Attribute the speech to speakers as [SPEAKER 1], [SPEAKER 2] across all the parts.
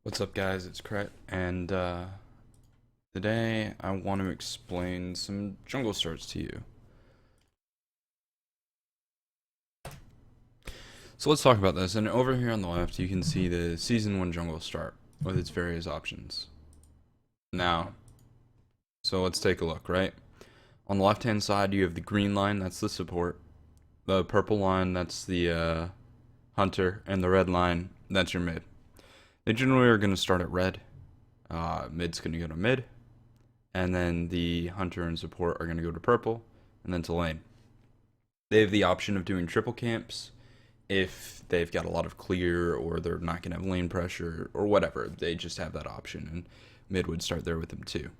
[SPEAKER 1] What's up, guys? It's Kret, and today I want to explain some jungle starts to you. So let's talk about this. And over here on the left, you can see the Season 1 jungle start with its various options. Now, so let's take a look, right? On the left-hand side, you have the green line, that's the support. The purple line, that's the hunter, and the red line, that's your mid. They generally are going to start at red. Mid's going to go to mid. And then the hunter and support are going to go to purple, and then to lane. They have the option of doing triple camps if they've got a lot of clear or they're not going to have lane pressure or whatever. They just have that option, and mid would start there with them too.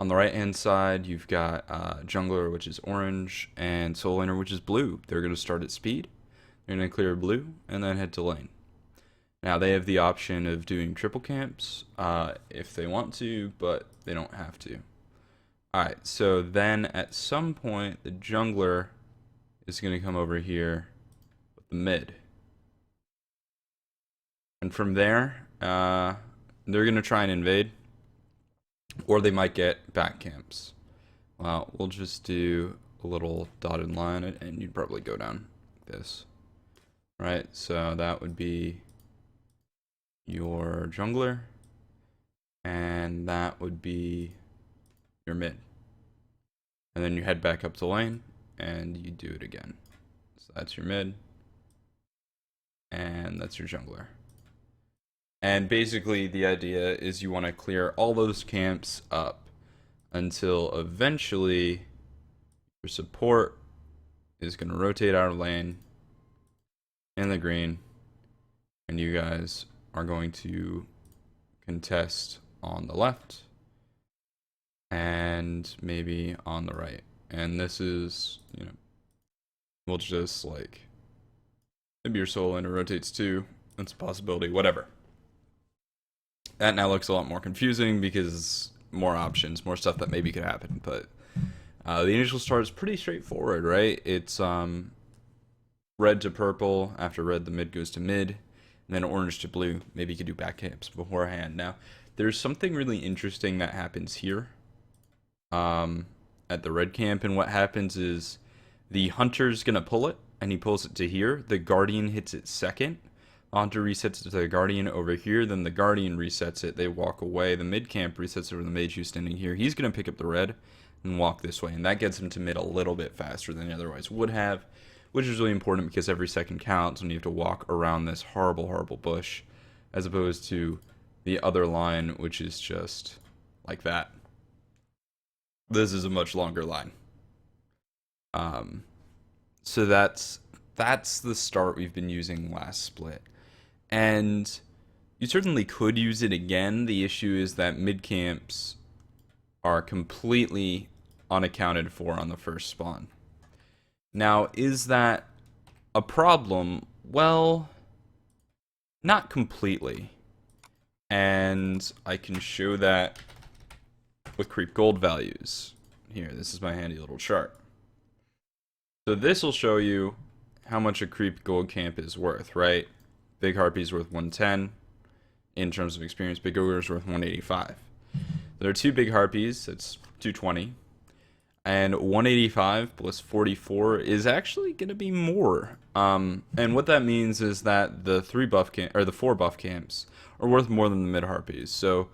[SPEAKER 1] On the right hand side, you've got jungler, which is orange, and solo laner, which is blue. They're going to start at speed, they're going to clear blue, and then head to lane. Now they have the option of doing triple camps if they want to, but they don't have to. Alright, so then at some point the jungler is going to come over here with the mid. And from there, they're going to try and invade, or they might get back camps. Well, we'll just do a little dotted line, and you'd probably go down like this. Right, so that would be your jungler, and that would be your mid. And then you head back up to lane, and you do it again. So that's your mid, and that's your jungler. And basically the idea is you want to clear all those camps up until eventually your support is going to rotate out of lane in the green, and you guys are going to contest on the left and maybe on the right. And this is, we'll just like, maybe your solo laner rotates too. That's a possibility, whatever. That now looks a lot more confusing because more options, more stuff that maybe could happen. But the initial start is pretty straightforward, right? It's red to purple. After red, the mid goes to mid. And then orange to blue. Maybe you could do back camps beforehand. Now, there's something really interesting that happens here at the red camp. And what happens is the hunter's going to pull it, and he pulls it to here. The guardian hits it second. Hunter resets it to the guardian over here. Then the guardian resets it. They walk away. The mid camp resets over the mage who's standing here. He's going to pick up the red and walk this way. And that gets him to mid a little bit faster than he otherwise would have, which is really important because every second counts when you have to walk around this horrible, horrible bush, as opposed to the other line, which is just like that. This is a much longer line. So that's the start we've been using last split. And you certainly could use it again. The issue is that mid camps are completely unaccounted for on the first spawn. Now, is that a problem? Well, not completely. And I can show that with creep gold values. Here, this is my handy little chart. So this will show you how much a creep gold camp is worth, right? Big Harpy's worth 110 in terms of experience. Big Ogre's worth 185. There are two Big Harpies, that's 220. And 185 plus 44 is actually going to be more. And what that means is that the four buff camps are worth more than the mid harpies. So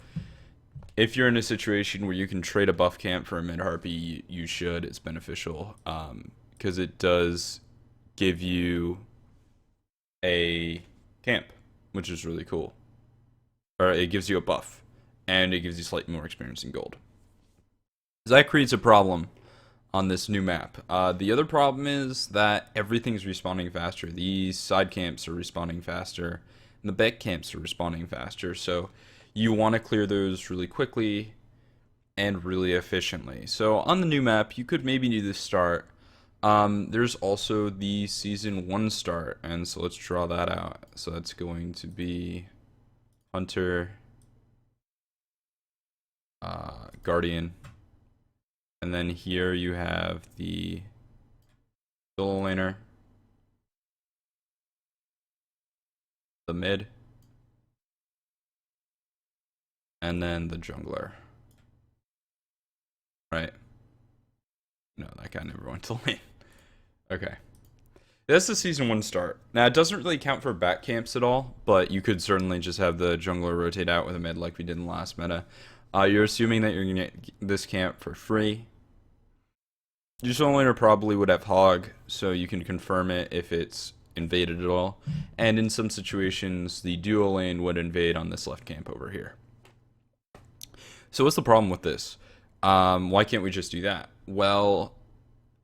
[SPEAKER 1] if you're in a situation where you can trade a buff camp for a mid harpy, you should. It's beneficial because it does give you a camp, which is really cool. Or it gives you a buff, and it gives you slightly more experience in gold. So that creates a problem on this new map. The other problem is that everything's respawning faster. These side camps are respawning faster, and the back camps are respawning faster. So you want to clear those really quickly and really efficiently. So on the new map, you could maybe do this start. There's also the Season 1 start, and so let's draw that out. So that's going to be Hunter, Guardian, and then here you have the solo laner, the mid, and then the jungler, right? No, that guy never went to lane. Okay. That's the season 1 start. Now, it doesn't really count for back camps at all, but you could certainly just have the jungler rotate out with a mid like we did in the last meta. You're assuming that you're going to get this camp for free. Your solo laner probably would have Hog, so you can confirm it if it's invaded at all. And in some situations, the duo lane would invade on this left camp over here. So what's the problem with this? Why can't we just do that? Well,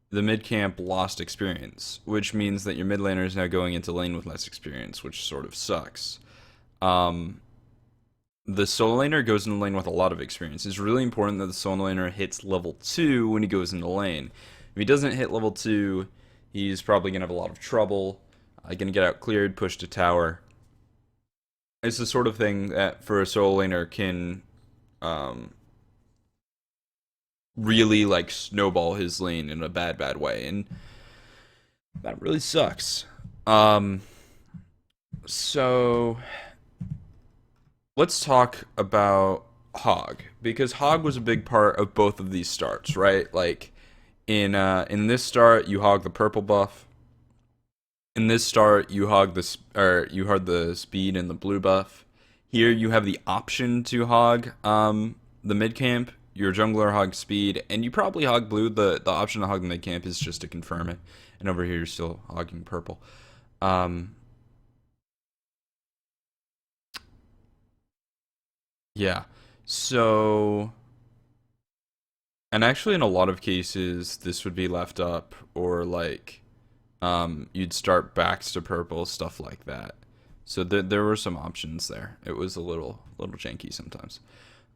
[SPEAKER 1] the mid camp lost experience, which means that your mid laner is now going into lane with less experience, which sort of sucks. The solo laner goes into lane with a lot of experience. It's really important that the solo laner hits level 2 when he goes into lane. If he doesn't hit level 2, he's probably going to have a lot of trouble. Going to get out cleared, push to tower. It's the sort of thing that for a solo laner can really like snowball his lane in a bad way, and that really sucks. So let's talk about Hog, because Hog was a big part of both of these starts, right? Like in this start, you hog the purple buff. In this start, you hog the speed and the blue buff. Here, you have the option to hog the mid camp. Your jungler hogs speed, and you probably hog blue. The option to hog the mid camp is just to confirm it. And over here, you're still hogging purple. Yeah. So, and actually, in a lot of cases, this would be left up, or like, you'd start backs to purple, stuff like that. So there were some options there. It was a little janky sometimes.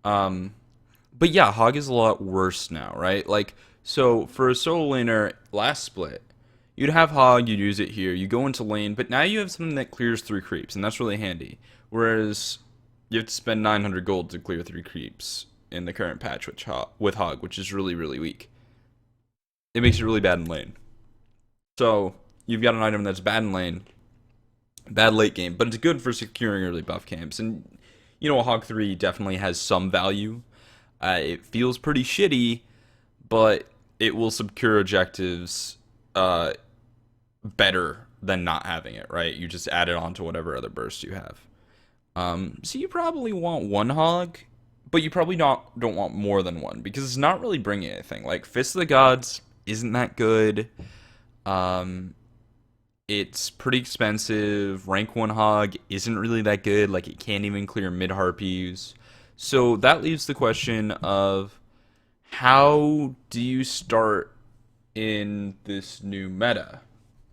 [SPEAKER 1] But yeah, Hog is a lot worse now, right? Like, so for a solo laner last split, you'd have Hog, you'd use it here, you go into lane, but now you have something that clears 3 creeps, and that's really handy. Whereas you have to spend 900 gold to clear 3 creeps in the current patch with Hog, which is really weak. It makes it really bad in lane. So you've got an item that's bad in lane, bad late game, but it's good for securing early buff camps. And you know, a Hog 3 definitely has some value. It feels pretty shitty, but it will secure objectives better than not having it, right? You just add it on to whatever other burst you have. So you probably want 1 Hog, but you probably don't want more than 1, because it's not really bringing anything. Like, Fist of the Gods isn't that good. It's pretty expensive. Rank 1 Hog isn't really that good. Like, it can't even clear mid harpies. So that leaves the question of, how do you start in this new meta?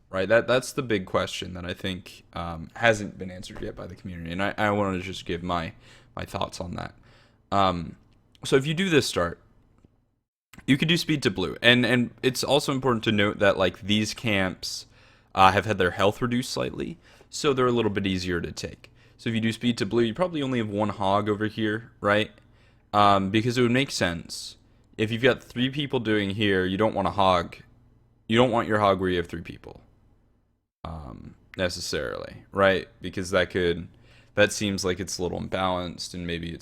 [SPEAKER 1] Right? That's the big question that I think hasn't been answered yet by the community. And I want to just give my thoughts on that. So if you do this start, you could do speed to blue. And it's also important to note that, like, these camps have had their health reduced slightly, so they're a little bit easier to take. So if you do speed to blue, you probably only have 1 Hog over here, right? Because it would make sense. If you've got 3 people doing here, you don't want a Hog. You don't want your Hog where you have 3 people. Necessarily, right? Because that seems like it's a little imbalanced, and maybe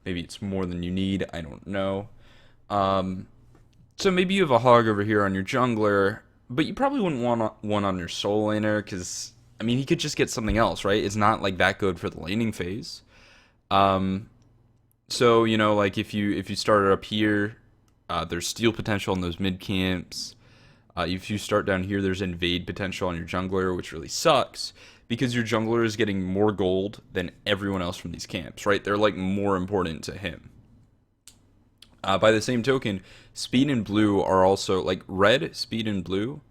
[SPEAKER 1] it's more than you need. I don't know. So maybe you have a Hog over here on your jungler, but you probably wouldn't want one on your solo laner, because I mean, he could just get something else, right? It's not like that good for the laning phase. So you know, like if you started up here, there's steal potential in those mid camps. If you start down here, there's invade potential on your jungler, which really sucks, because your jungler is getting more gold than everyone else from these camps, right? They're like more important to him. By the same token, speed and blue are also, like, red, speed, and blue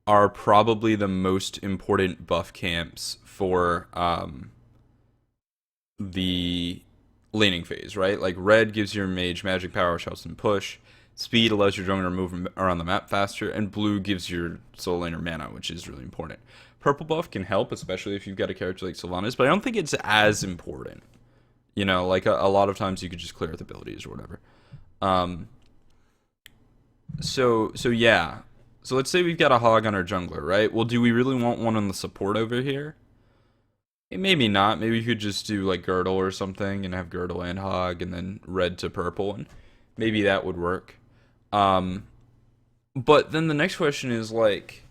[SPEAKER 1] are probably the most important buff camps for the laning phase, right? Like, red gives your mage magic power, which helps him push. Speed allows your jungler to move around the map faster, and blue gives your solo laner mana, which is really important. Purple buff can help, especially if you've got a character like Sylvanas, but I don't think it's as important. You know, like, a lot of times you could just clear with abilities or whatever. So yeah. So let's say we've got a Hog on our jungler, right? Well, do we really want one on the support over here? Maybe not. Maybe you could just do like Girdle or something and have Girdle and Hog and then red to purple, and maybe that would work. Um, but then the next question is like,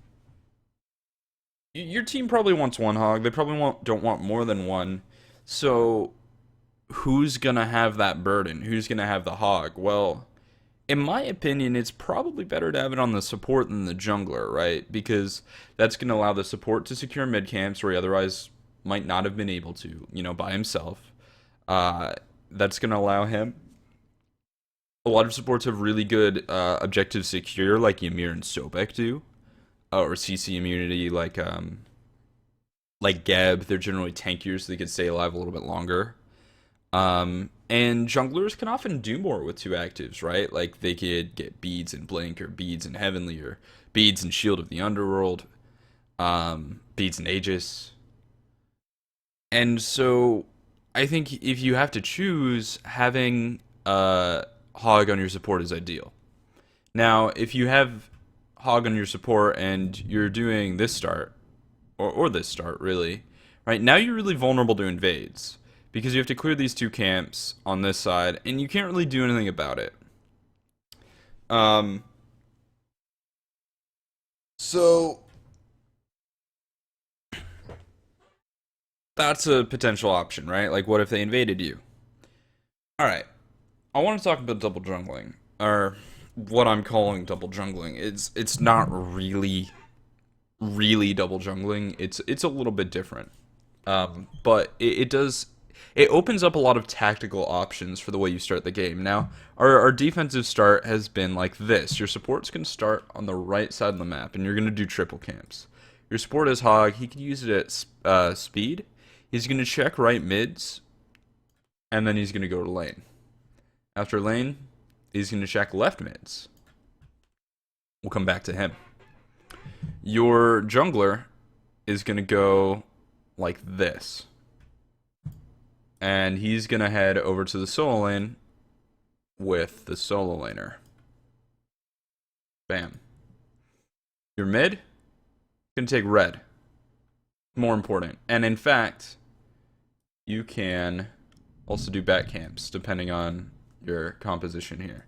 [SPEAKER 1] your team probably wants one Hog. They probably don't want more than one. So who's gonna have that burden? Who's gonna have the Hog? Well, in my opinion, it's probably better to have it on the support than the jungler, right? Because that's going to allow the support to secure mid camps where he otherwise might not have been able to, by himself. That's going to allow him. A lot of supports have really good objective secure, like Ymir and Sobek do, or CC immunity, like Geb. They're generally tankier, so they can stay alive a little bit longer. And junglers can often do more with two actives, right? Like they could get beads and blink, or beads and heavenly, or beads and shield of the underworld, beads and aegis. And so I think if you have to choose, having Hog on your support is ideal. Now, if you have Hog on your support and you're doing this start, or this start really, right now you're really vulnerable to invades because you have to clear these two camps on this side, and you can't really do anything about it. Um, so that's a potential option, right? Like, what if they invaded you? All right, I want to talk about double jungling, or what I'm calling double jungling. It's not really double jungling. It's a little bit different. But it does, it opens up a lot of tactical options for the way you start the game. Now, our defensive start has been like this. Your support's going to start on the right side of the map, and you're going to do triple camps. Your support is Hog. He can use it at speed. He's going to check right mids, and then he's going to go to lane. After lane, he's going to check left mids. We'll come back to him. Your jungler is going to go like this. And he's going to head over to the solo lane with the solo laner. Bam. Your mid can take red. More important. And in fact, you can also do back camps depending on your composition here.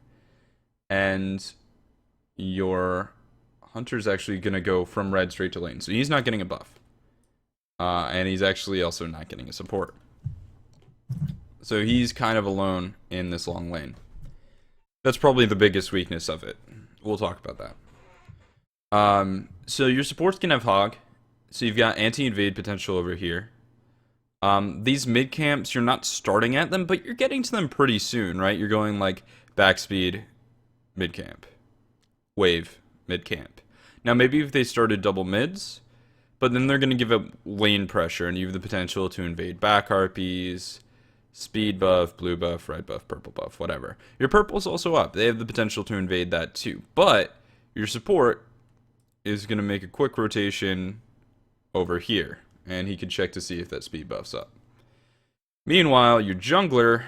[SPEAKER 1] And your hunter's actually going to go from red straight to lane. So he's not getting a buff. And he's actually also not getting a support. So he's kind of alone in this long lane. That's probably the biggest weakness of it. We'll talk about that. So your supports can have Hog. So you've got anti-invade potential over here. These mid camps, you're not starting at them, but you're getting to them pretty soon, right? You're going like backspeed, mid camp, wave, mid camp. Now maybe if they started double mids, but then they're going to give up lane pressure, and you have the potential to invade back harpies, speed buff, blue buff, red buff, purple buff, whatever. Your purple's also up. They have the potential to invade that too. But your support is going to make a quick rotation over here, and he can check to see if that speed buff's up. Meanwhile, your jungler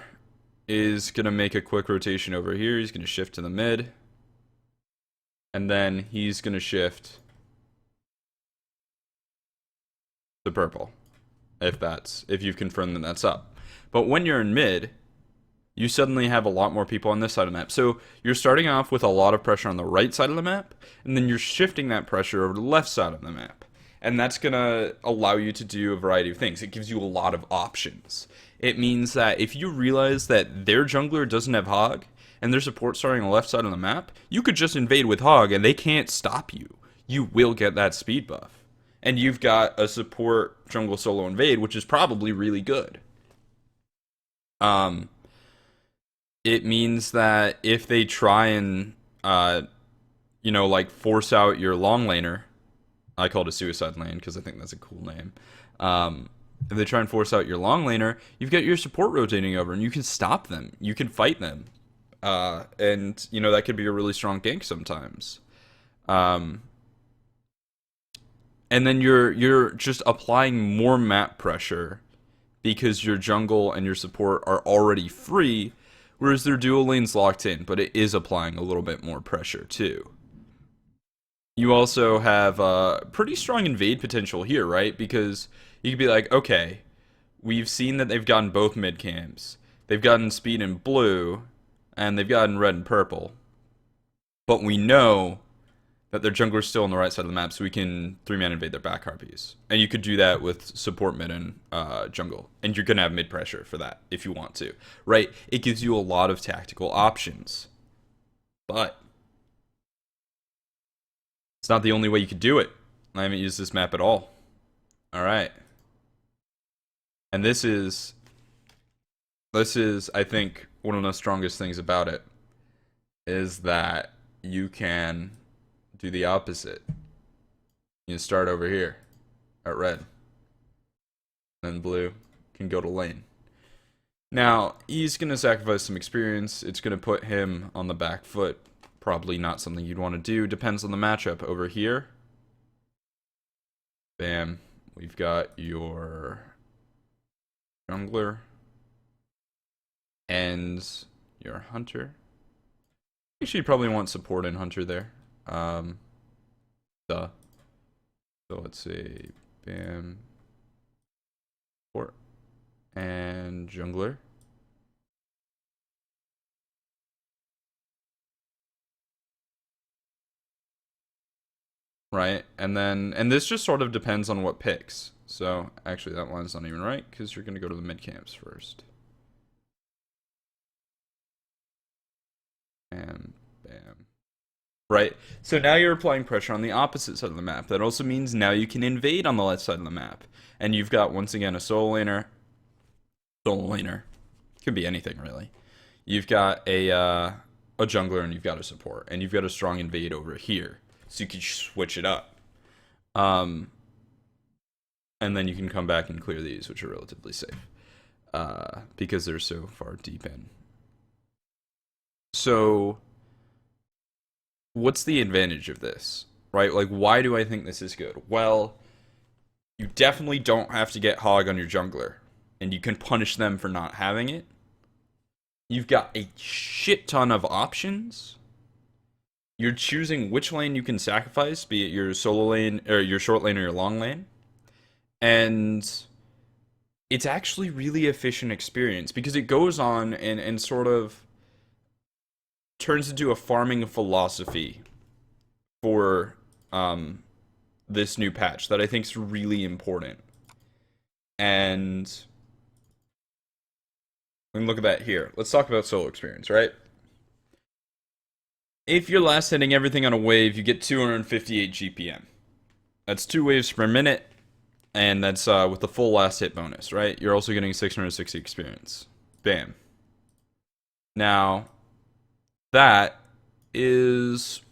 [SPEAKER 1] is going to make a quick rotation over here. He's going to shift to the mid, and then he's going to shift to purple, if you've confirmed that that's up. But when you're in mid, you suddenly have a lot more people on this side of the map. So you're starting off with a lot of pressure on the right side of the map, and then you're shifting that pressure over to the left side of the map. And that's going to allow you to do a variety of things. It gives you a lot of options. It means that if you realize that their jungler doesn't have Hog, and their support starting on the left side of the map, you could just invade with Hog, and they can't stop you. You will get that speed buff. And you've got a support jungle solo invade, which is probably really good. It means that if they try and, like force out your long laner, I call it a suicide lane because I think that's a cool name. If they try and force out your long laner, you've got your support rotating over, and you can stop them. You can fight them. And, that could be a really strong gank sometimes. And then you're just applying more map pressure because your jungle and your support are already free, whereas their dual lane's locked in, but it is applying a little bit more pressure too. You also have pretty strong invade potential here, right? Because you could be like, okay, we've seen that they've gotten both mid camps. They've gotten speed in blue, and they've gotten red and purple. But we know that their jungler's still on the right side of the map, so we can 3-man invade their back harpies. And you could do that with support mid and jungle. And you're going to have mid pressure for that if you want to. Right? It gives you a lot of tactical options. But it's not the only way you could do it. I haven't used this map at all. Alright. And this is, I think, one of the strongest things about it. Is that you can do the opposite. You start over here at red. Then blue can go to lane. Now, he's going to sacrifice some experience. It's going to put him on the back foot. Probably not something you'd want to do. Depends on the matchup. Over here. Bam. We've got your jungler. And your hunter. Actually, you'd probably want support and hunter there. So let's see. Bam. Support. And jungler. Right? And this just sort of depends on what picks. So, actually, that line's not even right, because you're going to go to the mid camps first. And bam. Right? So now you're applying pressure on the opposite side of the map. That also means now you can invade on the left side of the map. And you've got, once again, a solo laner. Solo laner. Could be anything, really. You've got a jungler and you've got a support. And you've got a strong invade over here. So you can switch it up. And then you can come back and clear these, which are relatively safe. Because they're so far deep in. So, what's the advantage of this? Right? Like, why do I think this is good? Well, you definitely don't have to get hog on your jungler. And you can punish them for not having it. You've got a shit ton of options. You're choosing which lane you can sacrifice, be it your solo lane, or your short lane, or your long lane. And it's actually really efficient experience because it goes on and sort of turns into a farming philosophy for this new patch that I think is really important. And we can look at that here. Let's talk about solo experience, right? If you're last hitting everything on a wave, you get 258 GPM. That's 2 waves per minute, and that's with the full last hit bonus, right? You're also getting 660 experience. Bam. Now, that is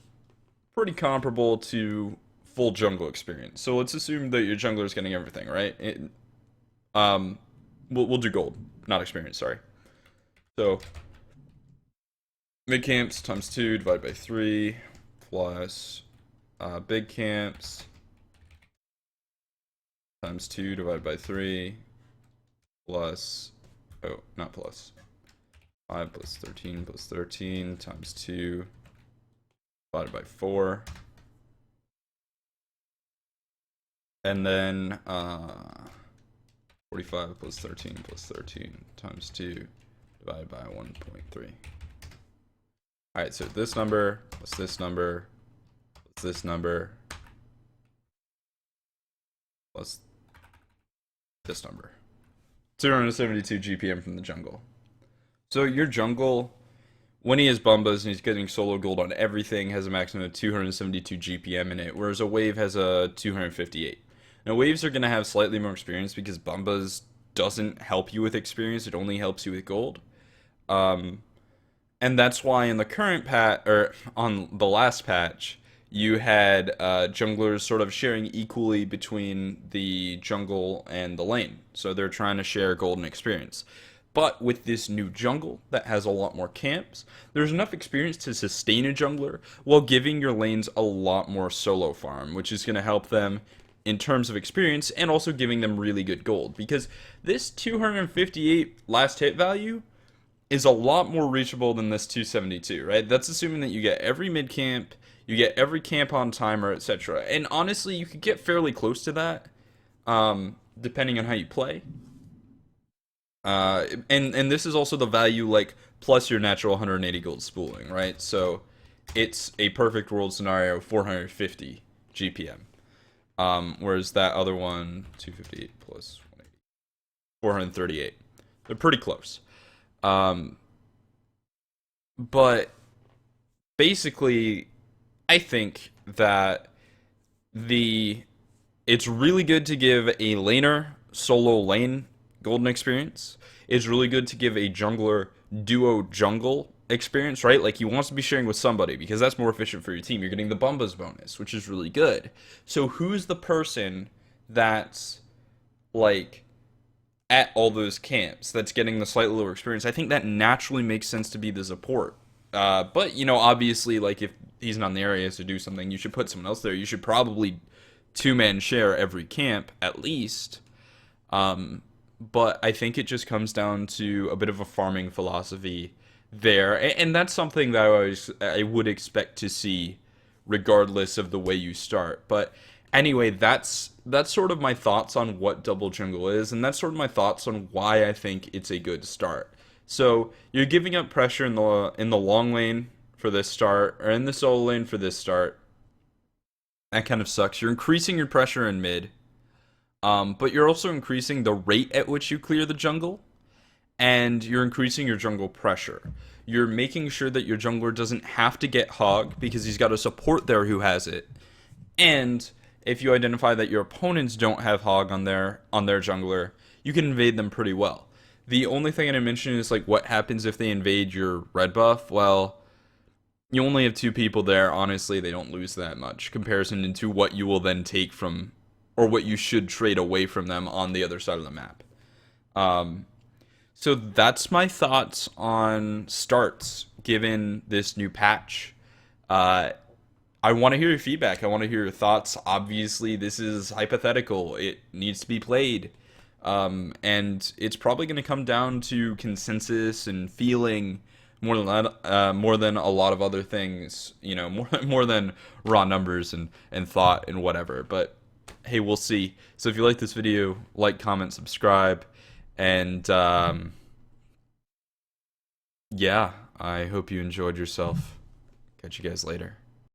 [SPEAKER 1] pretty comparable to full jungle experience. So let's assume that your jungler is getting everything, right? We'll do gold, not experience, sorry. So, mid camps times 2 divided by 3 plus big camps times 2 divided by 3 plus, oh, not plus, 5 plus 13 times 2 divided by 4. And then 45 plus 13 times 2 divided by 1.3. Alright, so this number plus this number plus this number plus this number. 272 GPM from the jungle. So your jungle, when he has Bumbas and he's getting solo gold on everything, has a maximum of 272 GPM in it, whereas a wave has a 258. Now waves are going to have slightly more experience because Bumbas doesn't help you with experience, it only helps you with gold. And that's why in the current patch, or on the last patch, you had junglers sort of sharing equally between the jungle and the lane. So they're trying to share golden experience. But with this new jungle that has a lot more camps, there's enough experience to sustain a jungler while giving your lanes a lot more solo farm, which is going to help them in terms of experience and also giving them really good gold. Because this 258 last hit value is a lot more reachable than this 272, right? That's assuming that you get every mid camp, you get every camp on timer, etc. And honestly, you could get fairly close to that, depending on how you play. And this is also the value like plus your natural 180 gold spooling, right? So it's a perfect world scenario 450 GPM. Whereas that other one 258 plus 180, 438. They're pretty close. Um, but basically, I think that the it's really good to give a laner solo lane golden experience. It's really good to give a jungler duo jungle experience, right? Like you want to be sharing with somebody because that's more efficient for your team. You're getting the Bumbas bonus, which is really good. So who's the person that's like at all those camps that's getting the slightly lower experience? I think that naturally makes sense to be the support. But you know, obviously, like if he's not in the area to do something, you should put someone else there. You should probably two-man share every camp at least. Um, but I think it just comes down to a bit of a farming philosophy there, and that's something that I would expect to see regardless of the way you start. But anyway, that's sort of my thoughts on what double jungle is, and that's sort of my thoughts on why I think it's a good start. So you're giving up pressure in the long lane for this start, or in the solo lane for this start. That kind of sucks. You're increasing your pressure in mid, but you're also increasing the rate at which you clear the jungle, and you're increasing your jungle pressure. You're making sure that your jungler doesn't have to get hog because he's got a support there who has it. And if you identify that your opponents don't have hog on their jungler, you can invade them pretty well. The only thing I didn't mention is like what happens if they invade your red buff. Well, you only have two people there. Honestly, they don't lose that much comparison to what you will then take from, or what you should trade away from them on the other side of the map. Um, so that's my thoughts on starts given this new patch. Uh, I want to hear your feedback. I want to hear your thoughts. Obviously, this is hypothetical. It needs to be played. And it's probably going to come down to consensus and feeling more than a lot of other things, you know, more than raw numbers and thought and whatever. But hey, we'll see. So if you like this video, like, comment, subscribe, and yeah, I hope you enjoyed yourself. Catch you guys later.